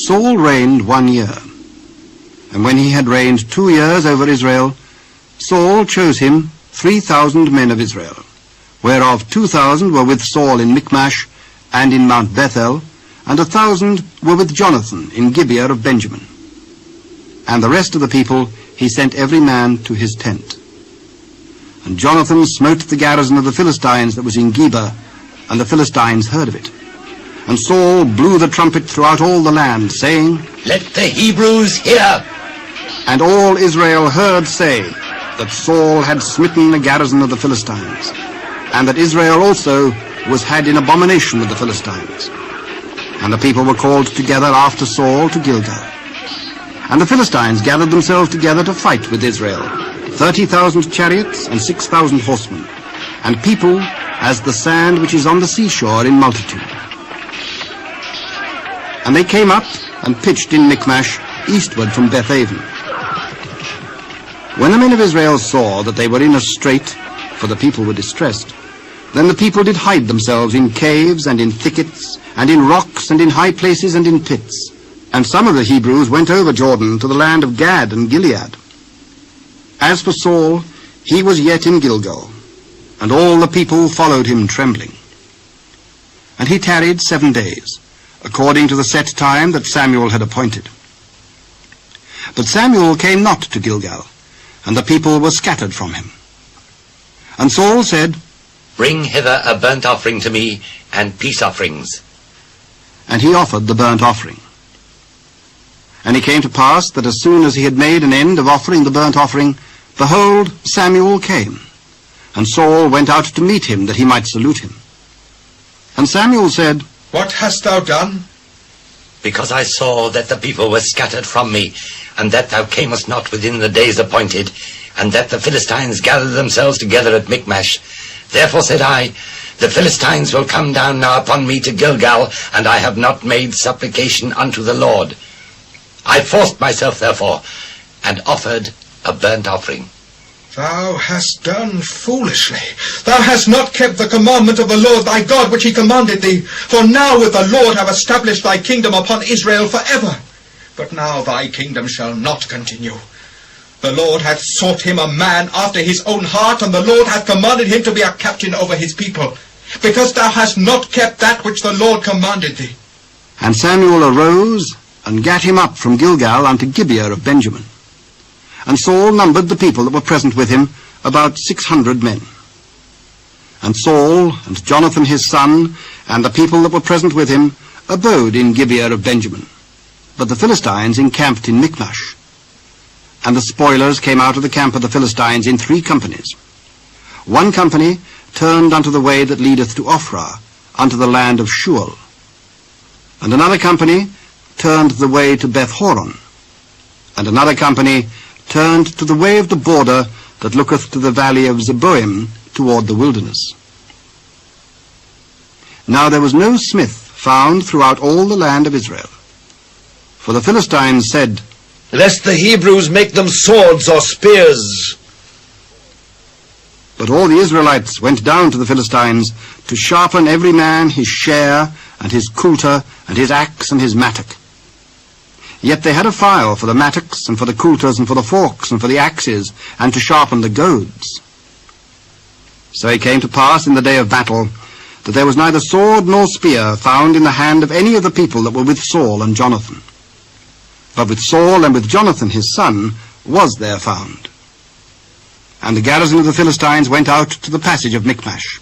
Saul reigned 1 year, and when he had reigned 2 years over Israel, Saul chose him 3,000 men of Israel, whereof 2,000 were with Saul in Michmash and in Mount Bethel, and 1,000 were with Jonathan in Gibeah of Benjamin. And the rest of the people he sent every man to his tent. And Jonathan smote the garrison of the Philistines that was in Geba, and the Philistines heard of it. And Saul blew the trumpet throughout all the land, saying, Let the Hebrews hear! And all Israel heard say that Saul had smitten the garrison of the Philistines, and that Israel also was had in abomination with the Philistines. And the people were called together after Saul to Gilgal. And the Philistines gathered themselves together to fight with Israel, 30,000 chariots and 6,000 horsemen, and people as the sand which is on the seashore in multitude. And they came up and pitched in Michmash, eastward from Bethaven. When the men of Israel saw that they were in a strait, for the people were distressed, then the people did hide themselves in caves and in thickets, and in rocks and in high places and in pits. And some of the Hebrews went over Jordan to the land of Gad and Gilead. As for Saul, he was yet in Gilgal, and all the people followed him trembling. And he tarried 7 days, according to the set time that Samuel had appointed. But Samuel came not to Gilgal, and the people were scattered from him. And Saul said, Bring hither a burnt offering to me, and peace offerings. And he offered the burnt offering. And it came to pass that as soon as he had made an end of offering the burnt offering, behold, Samuel came, and Saul went out to meet him, that he might salute him. And Samuel said, What hast thou done? Because I saw that the people were scattered from me, and that thou camest not within the days appointed, and that the Philistines gathered themselves together at Michmash. Therefore said I, The Philistines will come down now upon me to Gilgal, and I have not made supplication unto the Lord. I forced myself, therefore, and offered a burnt offering. Thou hast done foolishly. Thou hast not kept the commandment of the Lord thy God, which he commanded thee. For now will the Lord have established thy kingdom upon Israel forever. But now thy kingdom shall not continue. The Lord hath sought him a man after his own heart, and the Lord hath commanded him to be a captain over his people, because thou hast not kept that which the Lord commanded thee. And Samuel arose, and gat him up from Gilgal unto Gibeah of Benjamin. And Saul numbered the people that were present with him, about 600 men. And Saul, and Jonathan his son, and the people that were present with him, abode in Gibeah of Benjamin. But the Philistines encamped in Michmash. And the spoilers came out of the camp of the Philistines in 3 companies. 1 company turned unto the way that leadeth to Ophrah, unto the land of Shual. And another company turned the way to Beth-horon. And another company turned to the way of the border that looketh to the valley of Zeboim toward the wilderness. Now there was no smith found throughout all the land of Israel. For the Philistines said, Lest the Hebrews make them swords or spears. But all the Israelites went down to the Philistines to sharpen every man his share, and his coulter, and his axe, and his mattock. Yet they had a file for the mattocks, and for the coulters, and for the forks, and for the axes, and to sharpen the goads. So it came to pass in the day of battle, that there was neither sword nor spear found in the hand of any of the people that were with Saul and Jonathan. But with Saul and with Jonathan his son was there found. And the garrison of the Philistines went out to the passage of Michmash.